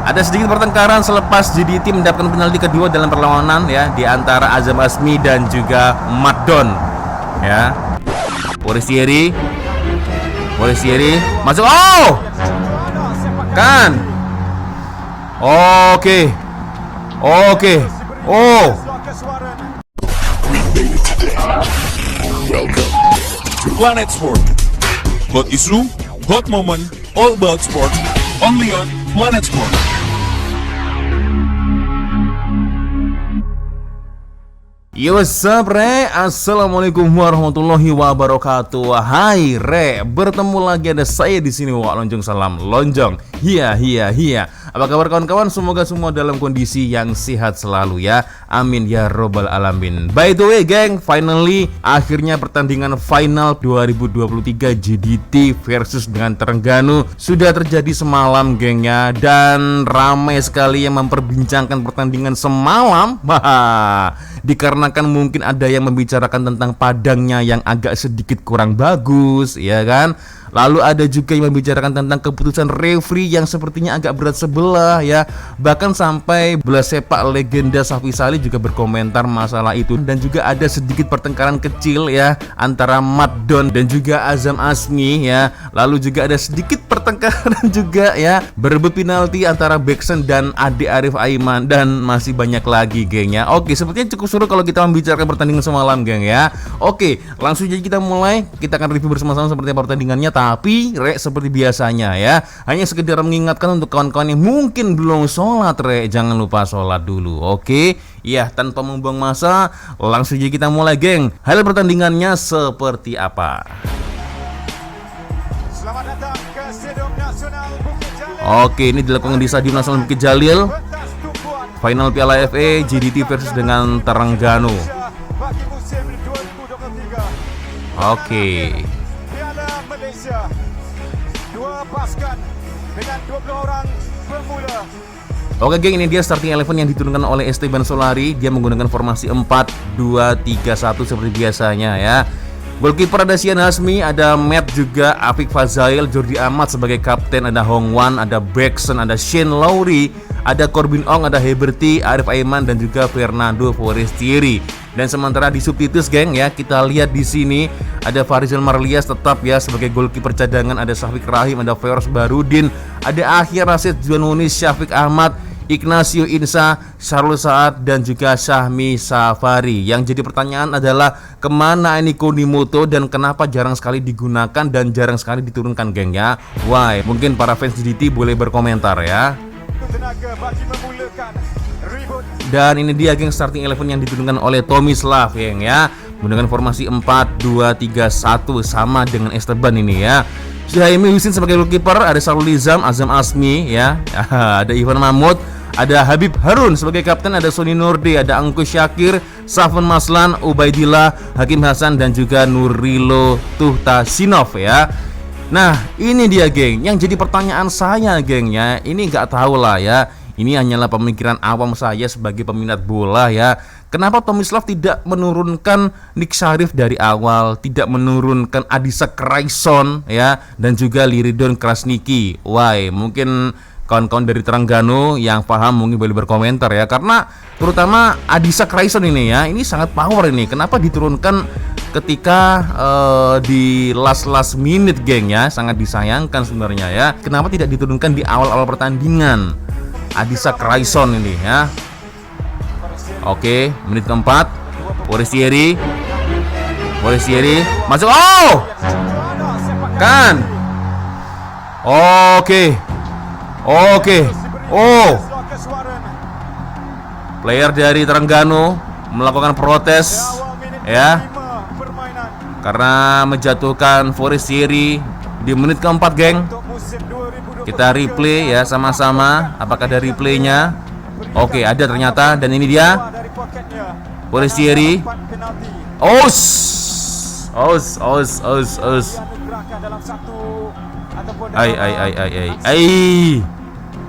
Ada sedikit pertengkaran selepas JDT mendapatkan penalti kedua dalam perlawanan ya di antara Azam Azmi dan juga Madon ya. Forestieri masuk. Oh! Kan. Oke. Oh. Welcome to Planet Sport. Hot issue, hot moment, all about sport. Only on Planet Sport. Yo, what's up, Re? Assalamualaikum warahmatullahi wabarakatuh. Hai, Re. Bertemu lagi ada saya di sini, Wak Lonjong Salam Lonjong. Hiya. Apa kabar kawan-kawan? Semoga semua dalam kondisi yang sehat selalu ya. Amin ya robbal alamin. By the way, geng, finally akhirnya pertandingan final 2023 JDT versus dengan Terengganu sudah terjadi semalam, geng ya. Dan ramai sekali yang memperbincangkan pertandingan semalam. Dikarenakan mungkin ada yang membicarakan tentang padangnya yang agak sedikit kurang bagus, ya kan? Lalu ada juga yang membicarakan tentang keputusan referee yang sepertinya agak berat sebelah ya. Bahkan sampai bola sepak legenda Safi Salih juga berkomentar masalah itu. Dan juga ada sedikit pertengkaran kecil ya antara Madon dan juga Azam Azmi ya. Lalu juga ada sedikit pertengkaran juga ya, berebut penalti antara Beksen dan Ade Arif Aiman. Dan masih banyak lagi, geng ya. Oke, sepertinya cukup seru kalau kita membicarakan pertandingan semalam, geng ya. Oke, langsung aja kita mulai. Kita akan review bersama-sama seperti apa pertandingannya. Tapi seperti biasanya ya, hanya sekedar mengingatkan untuk kawan-kawan yang mungkin belum sholat, jangan lupa sholat dulu. Oke, ya, tanpa membuang masa, langsung aja kita mulai, geng. Hasil pertandingannya seperti apa? Selamat datang ke Stadium Nasional Bukit Jalil. Oke, ini dilakukan di Stadium Nasional Bukit Jalil. Final Piala FA JDT versus dengan Terengganu. Bagi musim 2023. Oke. Piala Malaysia. Dua pasukan dengan 20 orang pemula. Oke, geng, ini dia starting 11 yang diturunkan oleh Esteban Solari. Dia menggunakan formasi 4-2-3-1 seperti biasanya ya. Goalkeeper ada Sian Hasmi, ada Matt juga, Afik Fazail, Jordi Ahmad sebagai kapten, ada Hong Wan, ada Beksen, ada Shane Lowry, ada Corbin Ong, ada Heberty, Arif Aiman dan juga Fernando Forestieri. Dan sementara di subtitus, geng ya, kita lihat di sini ada Farizal Marlias tetap ya sebagai goalkeeper cadangan, ada Syafiq Rahim, ada Feroz Barudin, ada Akhir Rasid Juanunis, Syafiq Ahmad, Ignacio Insa, Syarul Saad dan juga Syahmi Safari. Yang jadi pertanyaan adalah kemana ini Konimoto dan kenapa jarang sekali digunakan dan jarang sekali diturunkan, geng ya. Why? Mungkin para fans JDT boleh berkomentar ya. Dan ini dia, geng, starting 11 yang diturunkan oleh Tomislav, geng ya, menggunakan formasi 4-2-3-1 sama dengan Esteban ini ya. Suhaimi Husin sebagai goalkeeper, ada Sarul Nizam, Azam Azmi ya, ada Ivan Mahmud, ada Habib Harun sebagai kapten, ada Sony Nurdi, ada Angku Syakir, Safwan Maslan, Ubaidillah, Hakim Hasan dan juga Nurilo Tuhtasinov ya. Nah, ini dia, geng, yang jadi pertanyaan saya, geng ya. Ini nggak tahu lah ya. Ini hanyalah pemikiran awam saya sebagai peminat bola ya. Kenapa Tomislav tidak menurunkan Nick Syarif dari awal, tidak menurunkan Adisa Kraison ya, dan juga Liridon Krasniki? Why? Mungkin kawan-kawan dari Terengganu yang paham mungkin boleh berkomentar ya. Karena terutama Adisa Kraison ini ya, ini sangat power ini. Kenapa diturunkan ketika di last minute, geng ya? Sangat disayangkan sebenarnya ya. Kenapa tidak diturunkan di awal-awal pertandingan Adisa Kraison ini ya? Oke, menit keempat, Forestieri masuk. Oh, kan? Oke. Oh, player dari Terengganu melakukan protes ya, karena menjatuhkan Forestieri di menit keempat, geng. Kita replay ya sama-sama. Apakah ada replaynya? Oke, ada ternyata. Dan ini dia Forestieri. Ai.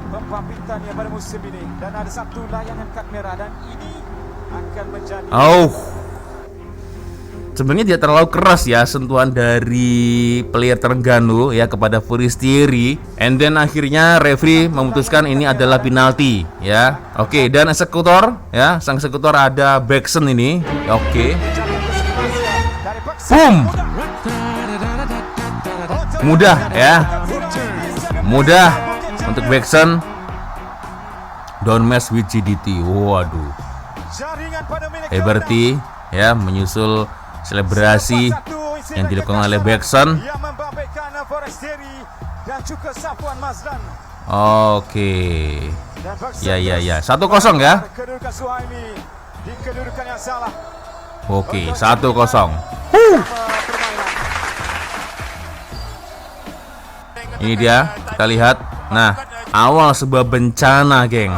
Pembabintannya pada musim ini dan ada satu layangan kad merah dan ini akan menjadi sebenarnya tidak terlalu keras ya sentuhan dari player Terengganu ya kepada Forestieri. And then akhirnya referee memutuskan ini adalah penalti ya. Oke, dan eksekutor ya, sang eksekutor ada Beksen ini. Oke. Boom. Mudah ya. Mudah untuk Beksen. Don't mess with GDT. Waduh. Heberty ya menyusul selebrasi yang dilakukan oleh Beksen. Oke. Ya. 1-0 ya. Oke, 1-0. Ini dia, kita lihat. Nah, awal sebuah bencana, geng.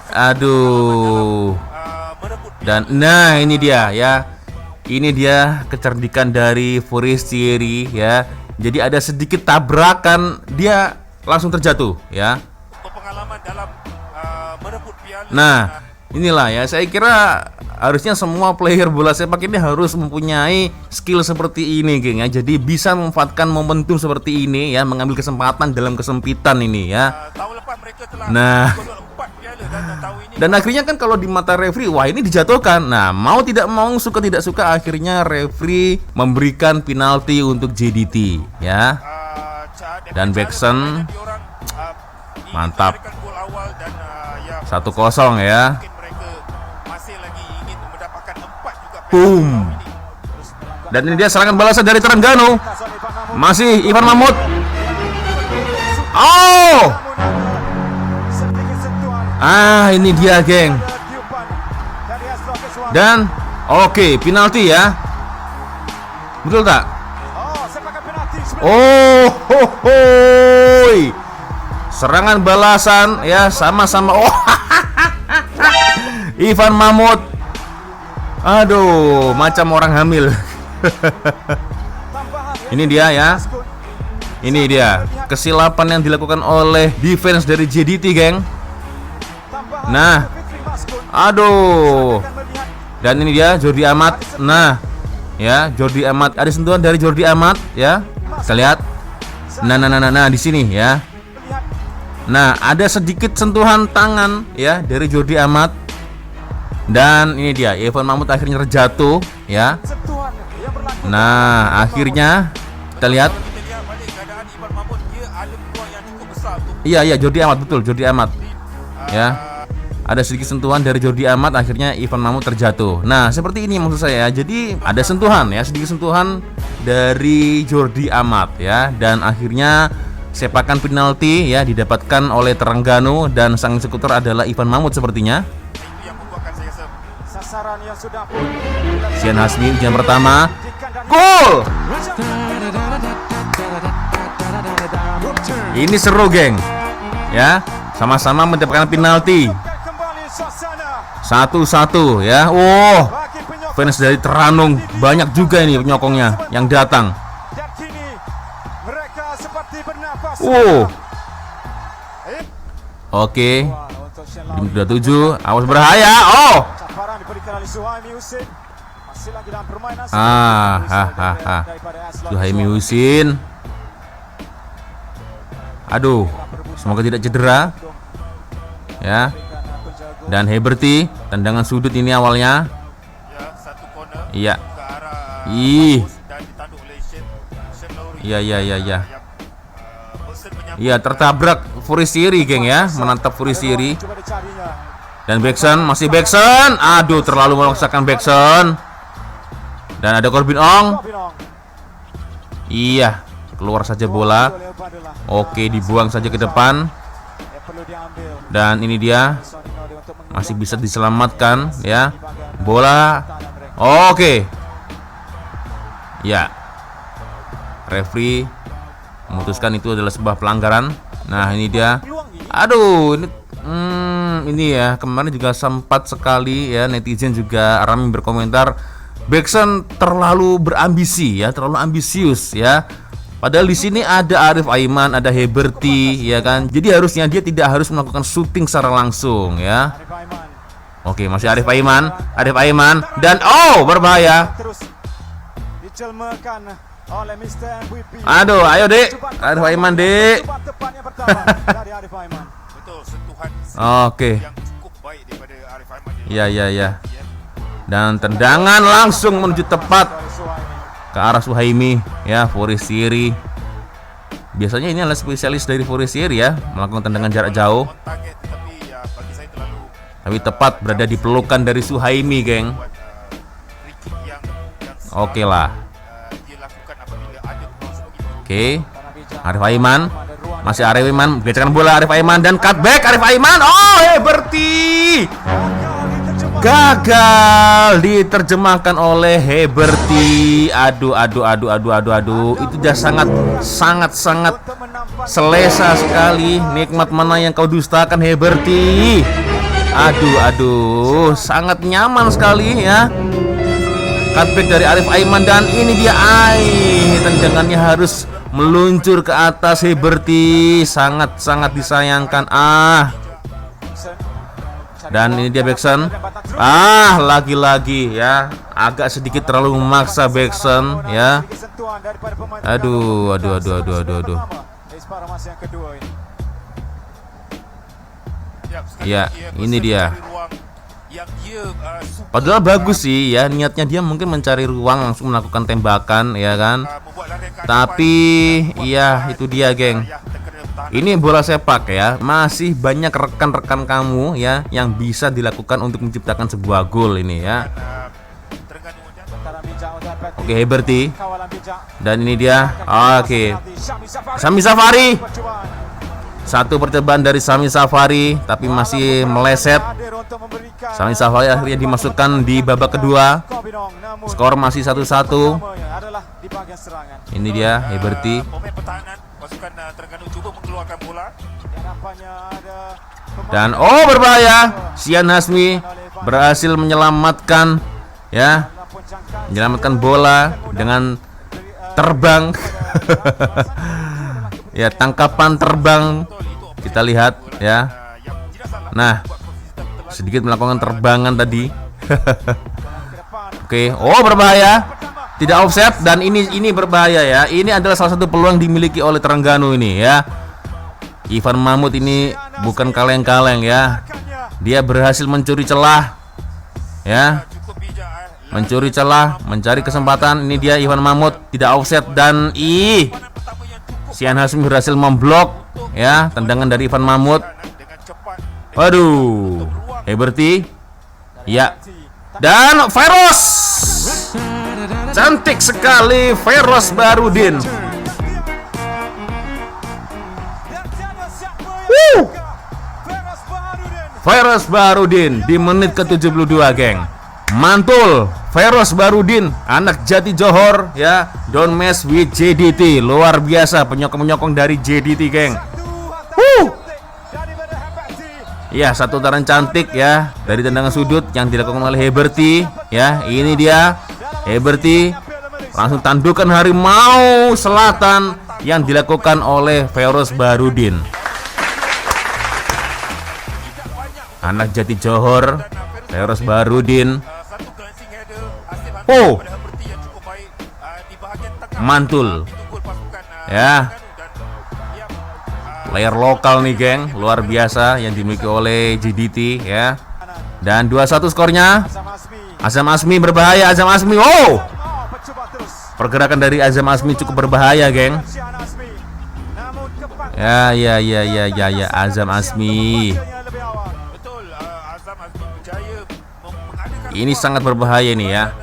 Aduh. Dan nah ini dia ya. Ini dia kecerdikan dari Forestieri ya. Jadi ada sedikit tabrakan, dia langsung terjatuh ya. Nah, inilah ya, saya kira harusnya semua player bola sepak ini harus mempunyai skill seperti ini, geng ya. Jadi bisa memanfaatkan momentum seperti ini ya, mengambil kesempatan dalam kesempitan ini ya. Nah, dan akhirnya kan kalau di mata referee, wah ini dijatuhkan. Nah, mau tidak mau, suka tidak suka, akhirnya referee memberikan penalti untuk JDT ya. Dan Beksen mantap. 1-0 ya. Boom. Dan ini dia serangan balasan dari Terengganu. Masih Ivan Mahmud. Oh. Ini dia, geng. Dan oke, penalti ya. Betul tak? Oh, serangan balasan ya, sama-sama. Oh. Ivan Mahmud. Aduh, macam orang hamil. Ini dia ya. Ini dia kesilapan yang dilakukan oleh defense dari JDT, geng. Nah, aduh. Dan ini dia Jordi Amat. Nah, ya, Jordi Amat. Ada sentuhan dari Jordi Amat ya. Kita lihat. Nah, di sini ya. Nah, ada sedikit sentuhan tangan ya dari Jordi Amat. Dan ini dia, Ivan Mahmud akhirnya terjatuh ya. Nah, akhirnya kita lihat. Iya, Jordi Amat, betul, Jordi Amat. Ya. Ada sedikit sentuhan dari Jordi Amat, akhirnya Ivan Mahmud terjatuh. Nah, seperti ini maksud saya. Jadi ada sentuhan ya, sedikit sentuhan dari Jordi Amat ya. Dan akhirnya sepakan penalti ya didapatkan oleh Terengganu, dan sang eksekutor adalah Ivan Mahmud sepertinya. Sian Hasmi, ujian pertama. Gol! Ini seru, geng. Ya, sama-sama mendapatkan penalti. 1-1 ya. Oh, fans dari Teranung banyak juga ini penyokongnya yang datang. Oke. Di menit 27, awas berbahaya. Oh. Suhaimi Husin. Aduh, semoga tidak cedera. Ya. Dan Heberty, tendangan sudut ini awalnya. Iya. Iya. Iya, tertabrak Forestieri, geng ya, menantap Forestieri. Dan Beksen, masih Beksen. Aduh, terlalu memaksakan Beksen. Dan ada Corbin Ong. Iya, keluar saja bola. Oke, dibuang saja ke depan. Dan ini dia, masih bisa diselamatkan ya. Bola. Oke. Ya. Referee memutuskan itu adalah sebuah pelanggaran. Nah, ini dia. Aduh, ini ya, kemarin juga sempat sekali ya netizen juga ramai berkomentar Beksen terlalu berambisi ya, terlalu ambisius ya. Padahal di sini ada Arif Aiman, ada Heberty ya kan. Jadi harusnya dia tidak harus melakukan syuting secara langsung ya. Oke, masih Arif Aiman dan oh, berbahaya. dijelmakan oleh Mr. MVP. Aduh, ayo Dek. Arif Aiman, Dek. Tepat tepat yang pertama dari Arif Aiman. Betul, sentuhan Oke. yang cukup baik daripada Arif Aiman. Iya. Dan tendangan langsung menuju tepat Dari Suhaimi. ke arah Suhaimi ya, Forestieri. Biasanya ini adalah spesialis dari Forestieri ya, melakukan tendangan jarak jauh. On target, tapi ya bagi saya terlalu Tapi tepat berada di pelukan dari Suhaimi, geng. buat free kick yang Oke lah. dia lakukan apabila ada peluang seperti itu. Oke. Arif Aiman. Masih Arif Aiman, gesekan bola Arif Aiman dan cutback Arif Aiman. Oh, Heberti. Gagal diterjemahkan oleh Heberti. Aduh. Itu udah sangat selesa sekali. Nikmat mana yang kau dustakan, Heberti. Aduh, sangat nyaman sekali ya. Cutback dari Arif Aiman dan ini dia tendangannya harus meluncur ke atas. Heberti sangat disayangkan. Dan ini dia Bekson. Lagi-lagi ya, agak sedikit terlalu memaksa Bekson ya. Aduh. Ya, ini dia. Padahal bagus sih ya, niatnya dia mungkin mencari ruang langsung melakukan tembakan ya kan. Tapi ya itu dia, geng. Ini bola sepak ya, masih banyak rekan-rekan kamu ya yang bisa dilakukan untuk menciptakan sebuah gol ini ya. Oke, Heberti. Dan ini dia. Oke. Sami Safari. Satu percobaan dari Sami Safari tapi masih meleset. Sami Safari akhirnya dimasukkan di babak kedua. Skor masih 1-1. Ini dia Heberti. Pemain pertahanan pasukan Terengganu cuba mengeluarkan bola. Dan berbahaya. Sian Hasmi berhasil menyelamatkan ya. Menyelamatkan bola dengan terbang. Ya, tangkapan terbang. Kita lihat ya. Nah, sedikit melakukan terbangan tadi. Oke, berbahaya. Tidak offset dan ini berbahaya ya. Ini adalah salah satu peluang dimiliki oleh Terengganu ini ya. Ivan Mahmud ini bukan kaleng-kaleng ya. Dia berhasil mencuri celah. Ya. Mencuri celah, mencari kesempatan. Ini dia Ivan Mahmud, tidak offset dan Sian Hasmi berhasil memblok ya tendangan dari Ivan Mahmud. Waduh, Heberti. Ya. Dan Feros. Cantik sekali Feros Barudin. Feros Barudin di menit ke-72, geng. Mantul Feros Barudin, anak Jati Johor ya. Don't mess with JDT. Luar biasa penyokong-penyokong dari JDT, geng. Ya, satu taran cantik ya dari tendangan sudut yang dilakukan oleh Heberti ya. Ini dia Heberti langsung tandukan Harimau Selatan yang dilakukan oleh Feros Barudin. Anak Jati Johor, Feros Barudin. Mantul ya. Player lokal nih, geng, luar biasa yang dimiliki oleh JDT ya. Dan 2-1 skornya. Azam Asmi berbahaya. Azam Asmi. Pergerakan dari Azam Asmi cukup berbahaya, geng. Ya. Azam Asmi. Ini sangat berbahaya nih ya.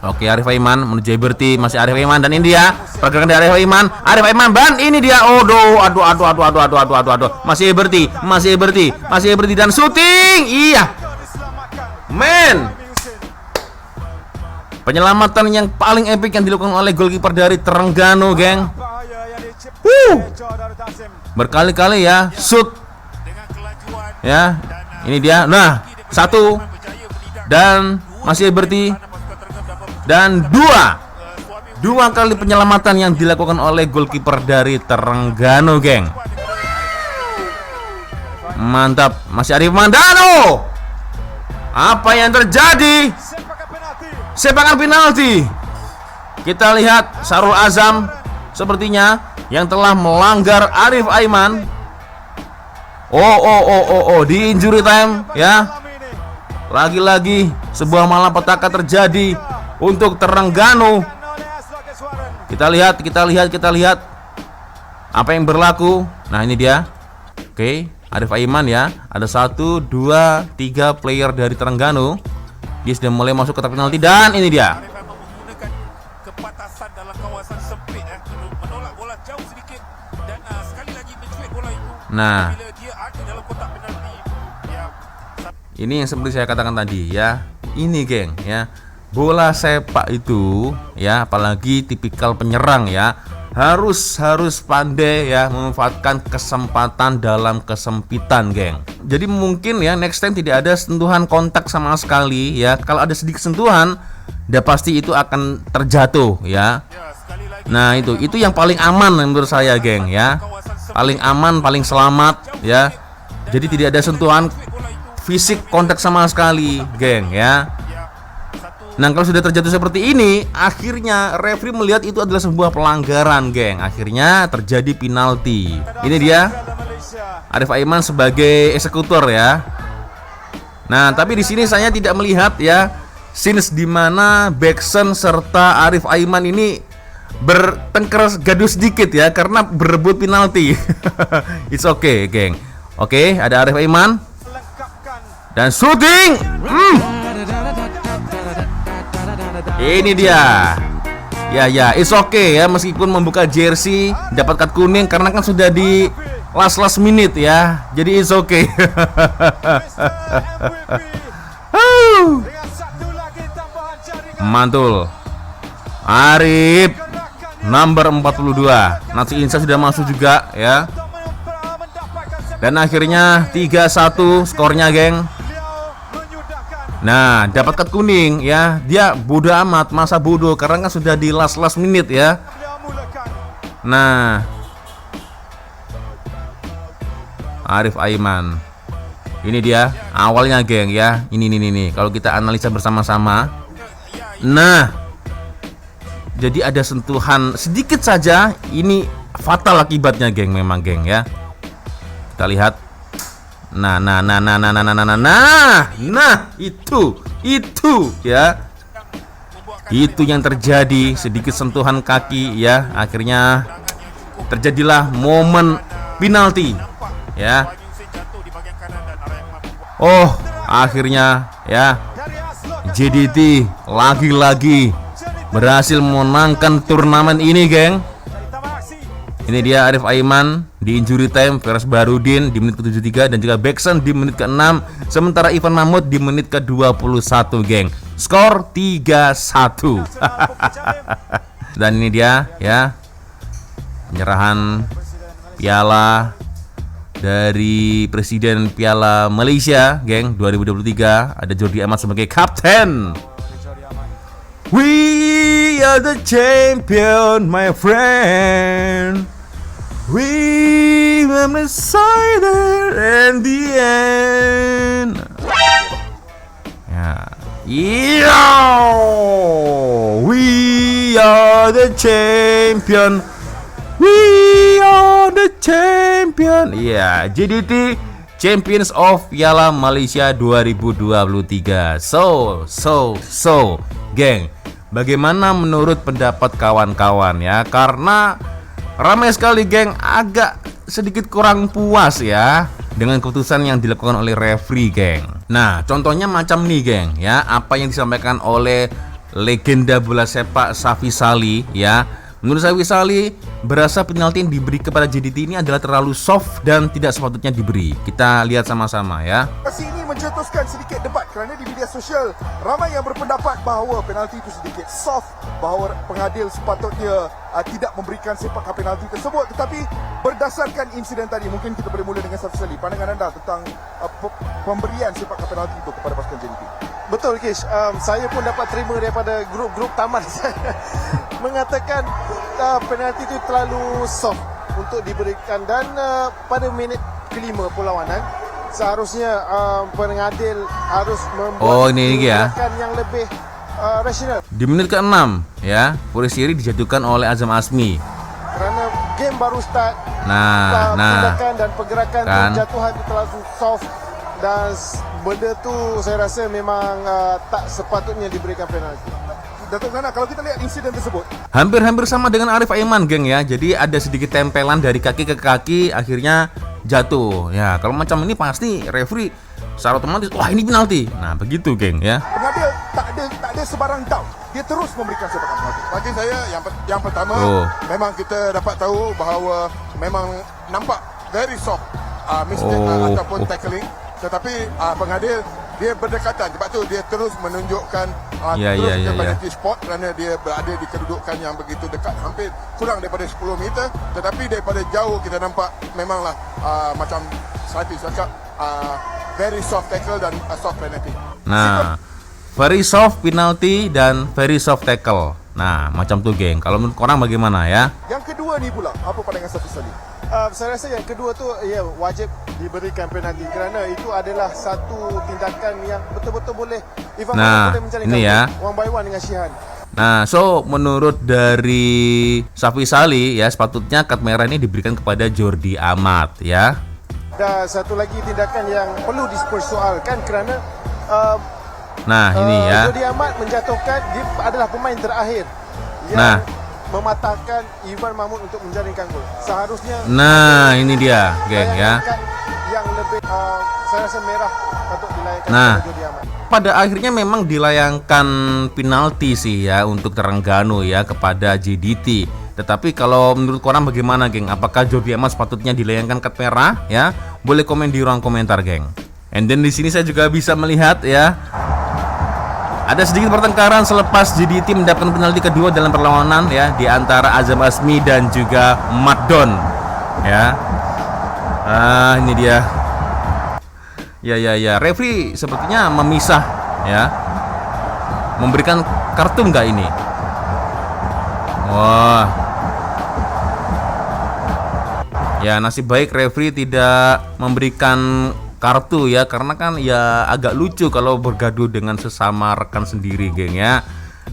Oke, Arif Aiman menuju Heberti, masih Arif Aiman dan ini dia pergerakan dari Arif Aiman dan ini dia. Aduh. Masih Heberti dan syuting. Iya. Men. Penyelamatan yang paling epic yang dilakukan oleh goalkeeper dari Terengganu, geng. Berkali-kali ya shoot. Ya. Ini dia. Nah, 1 dan masih Heberti. Dan dua kali penyelamatan yang dilakukan oleh goalkeeper dari Terengganu, geng. Mantap. Masih Arif Mandano. Apa yang terjadi? Sepakan penalti. Kita lihat Sarul Azam sepertinya yang telah melanggar Arif Aiman. Di injury time ya. Lagi-lagi sebuah malapetaka terjadi untuk Terengganu. Kita lihat apa yang berlaku. Nah, ini dia. Oke, Arif Aiman ya. Ada 1, 2, 3 player dari Terengganu. Dia sudah mulai masuk ke kotak penalti dan ini dia. Menggunakan kepatasan dalam kawasan sempit menolak bola jauh sedikit dan sekali lagi mencuit bola itu. Nah, Bila dia ada dalam kotak penalti ya. ini yang seperti saya katakan tadi ya. Ini geng ya. Bola sepak itu ya, apalagi tipikal penyerang ya, harus pandai ya memanfaatkan kesempatan dalam kesempitan, geng. Jadi mungkin ya next time tidak ada sentuhan kontak sama sekali ya. Kalau ada sedikit sentuhan, udah pasti itu akan terjatuh ya. Nah, itu yang paling aman menurut saya, geng ya. Paling aman, paling selamat ya. Jadi tidak ada sentuhan fisik kontak sama sekali, geng ya. Nah, kalau sudah terjatuh seperti ini, akhirnya referee melihat itu adalah sebuah pelanggaran, geng. Akhirnya terjadi penalti. Ini dia Arif Aiman sebagai eksekutor ya. Nah, tapi di sini saya tidak melihat ya scenes di mana Beksen serta Arif Aiman ini bertengkar gaduh sedikit ya karena berebut penalti. It's okay, geng. Oke, ada Arif Aiman dan shooting. Ini dia. Ya, it's okay ya, meskipun membuka jersey dapat kartu kuning karena kan sudah di last minute ya. Jadi it's okay. Mantul. Arif number 42. Nanti Insa sudah masuk juga ya. Dan akhirnya 3-1 skornya, geng. Nah, dapat kartu kuning ya. Dia bodoh amat, masa bodoh karena kan sudah di last minute ya. Nah, Arif Aiman. Ini dia awalnya, geng ya. Ini. Kalau kita analisa bersama-sama. Nah, jadi ada sentuhan sedikit saja, ini fatal akibatnya, geng, memang, geng ya. Kita lihat. Nah, itu ya. Itu yang terjadi, sedikit sentuhan kaki ya. Akhirnya terjadilah momen penalti ya. Akhirnya ya JDT lagi-lagi berhasil memenangkan turnamen ini, geng. Ini dia Arif Aiman di injury time versus Barudin di menit ke-73 dan juga Beksen di menit ke-6, sementara Ivan Mahmud di menit ke-21, geng. Skor 3-1. Dan ini dia ya penyerahan piala dari Presiden Piala Malaysia, geng, 2023. Ada Jordi Amat sebagai kapten. We are the champion, my friend. We will decide in the end. We are the champion. We are the champion. JDT Champions of Piala Malaysia 2023. So, geng. Bagaimana menurut pendapat kawan-kawan ya? Karena ramai sekali, geng, agak sedikit kurang puas ya dengan keputusan yang dilakukan oleh referee, geng. Nah, contohnya macam nih, geng, ya, apa yang disampaikan oleh legenda bola sepak Safi Sali ya. Menurut Safi Sali, berasa penalti yang diberi kepada JDT ini adalah terlalu soft dan tidak sepatutnya diberi. Kita lihat sama-sama ya. Ini mencetuskan sedikit debat kerana di media sosial ramai yang berpendapat bahawa penalti itu sedikit soft, bahawa pengadil sepatutnya tidak memberikan sepakan penalti tersebut. Tetapi berdasarkan insiden tadi, mungkin kita boleh mula dengan Safi Sali. Pandangan anda tentang pemberian sepakan penalti itu kepada pasukan JDT? Betul, Kish. Saya pun dapat terima daripada grup-grup taman saya mengatakan penalti itu terlalu soft untuk diberikan, dan pada minit kelima perlawanan seharusnya pengadil harus membuat ini ya yang lebih rasional Di menit ke-6 ya, Purishiri dijatuhkan oleh Azam Azmi. kerana game baru start. Nah, tindakan dan pergerakan kan. jatuhan itu terlalu soft dan benda tu saya rasa memang tak sepatutnya diberikan penalti. Datuk Nana, kalau kita lihat insiden tersebut, Hampir-hampir sama dengan Arif Aiman, geng ya. Jadi ada sedikit tempelan dari kaki ke kaki, akhirnya jatuh. Ya, kalau macam ini pasti referee secara otomatis, wah ini penalti. Nah, begitu, geng ya. pengadil tak ada sebarang doubt. Dia terus memberikan sepakan penalti. Bagi saya yang pertama memang kita dapat tahu bahawa memang nampak very soft mistake ataupun tackling, tetapi pengadil dia berdekatan, sebab tu dia terus menunjukkan ke penalty spot kerana dia berada di kedudukan yang begitu dekat, hampir kurang daripada 10 meter, tetapi daripada jauh kita nampak memanglah macam saya cakap very soft tackle dan soft penalty. Nah, very soft penalty dan very soft tackle. Nah, macam tuh, geng. Kalau menurut korang bagaimana ya? Yang kedua ni pula, apa pandangan Safi Salim? Saya rasa yang kedua tu wajib diberikan penalti kerana itu adalah satu tindakan yang betul-betul boleh Ivan boleh mencari ini ya. one by one dengan Shihan. Nah, so menurut dari Safi Sali ya, sepatutnya kad merah ini diberikan kepada Jordi Amat ya. Dan satu lagi tindakan yang perlu dipersoalkan kerana Nah, ini ya. Jordi Amat menjatuhkan, dia adalah pemain terakhir yang Nah, mematahkan Ivan Mahmud untuk menjaringkan gol. Seharusnya nah ini dia, geng ya. yang lebih saya rasa merah patut dilayangkan Nah, kepada Jordi Amat. pada akhirnya memang dilayangkan penalti sih ya untuk Terengganu ya kepada JDT. Tetapi kalau menurut korang bagaimana, geng? Apakah Jordi Amat sepatutnya dilayangkan kad merah ya? Boleh komen di ruang komentar, geng. And then di sini saya juga bisa melihat ya, ada sedikit pertengkaran selepas JDT mendapatkan penalti kedua dalam perlawanan ya di antara Azam Azmi dan juga Madon ya. Ini dia. Ya, referee sepertinya memisah ya. Memberikan kartu nggak ini? Wah. Ya, nasib baik referee tidak memberikan kartu ya, karena kan ya agak lucu kalau bergaduh dengan sesama rekan sendiri, geng ya.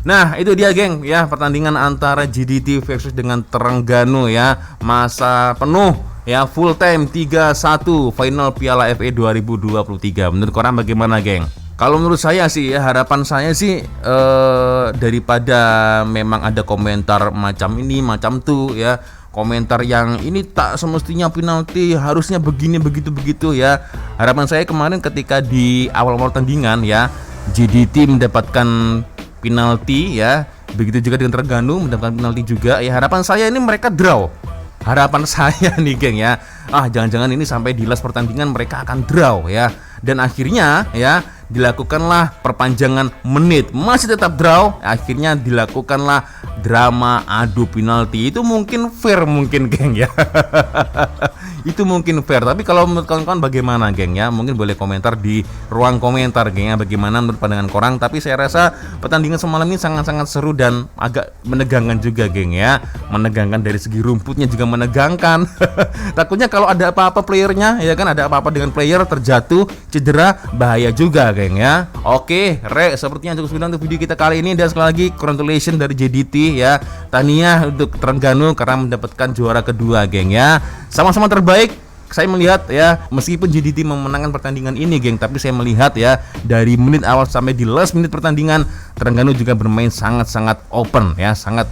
Nah, itu dia, geng ya, pertandingan antara JDT versus dengan Terengganu ya, masa penuh ya, full time 3-1 final Piala FA 2023. Menurut korang bagaimana, geng? Kalau menurut saya sih ya, harapan saya sih daripada memang ada komentar macam ini macam tuh ya, komentar yang ini tak semestinya penalti, harusnya begini begitu ya. Harapan saya kemarin ketika di awal-awal tandingan ya, JDT mendapatkan penalti ya, begitu juga dengan Terengganu mendapatkan penalti juga ya. Harapan saya ini mereka draw. Harapan saya nih, geng ya, jangan-jangan ini sampai di last pertandingan mereka akan draw ya. Dan akhirnya ya dilakukanlah perpanjangan menit, masih tetap draw. Akhirnya dilakukanlah drama adu penalti. Itu mungkin fair mungkin, geng ya. Itu mungkin fair. Tapi kalau menurut kawan-kawan bagaimana, geng ya? Mungkin boleh komentar di ruang komentar, geng ya, bagaimana menurut pandangan korang. Tapi saya rasa pertandingan semalam ini sangat-sangat seru dan agak menegangkan juga, geng ya. Menegangkan dari segi rumputnya juga menegangkan. Takutnya kalau ada apa-apa playernya ya kan, ada apa-apa dengan player, terjatuh, cedera, bahaya juga, geng ya. Oke, sepertinya cukup sudah untuk video kita kali ini. Dan sekali lagi congratulations dari JDT ya. Tahniah untuk Terengganu karena mendapatkan juara kedua, geng ya. Sama-sama terbaik. Saya melihat ya, meskipun JDT memenangkan pertandingan ini, geng, tapi saya melihat ya, dari menit awal sampai di last menit pertandingan, Terengganu juga bermain sangat-sangat open ya, sangat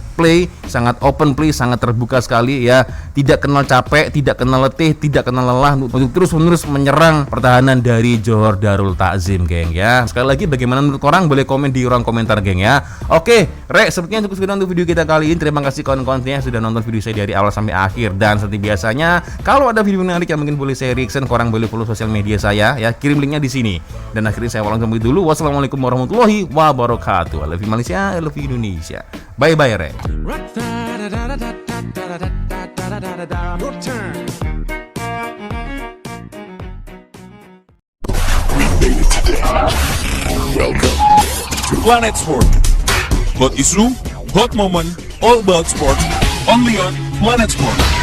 open play, sangat terbuka sekali ya, tidak kenal capek, tidak kenal letih, tidak kenal lelah untuk terus-menerus menyerang pertahanan dari Johor Darul Takzim, geng ya. Sekali lagi bagaimana menurut orang, boleh komen di ruang komentar, geng ya. Oke, sepertinya cukup sekian untuk video kita kali ini. Terima kasih kawan-kawan yang sudah nonton video saya dari awal sampai akhir, dan seperti biasanya kalau ada video menarik yang mungkin boleh saya reaction, korang boleh follow sosial media saya ya, kirim linknya di sini. Dan akhirnya saya ulang kembali dulu. Wassalamualaikum warahmatullahi wabarakatuh. I love you Malaysia, I love you Indonesia. Bye bye, Re. Welcome to Planet Sport. Hot isu, hot moment, all about sport. Only on Planet Sport.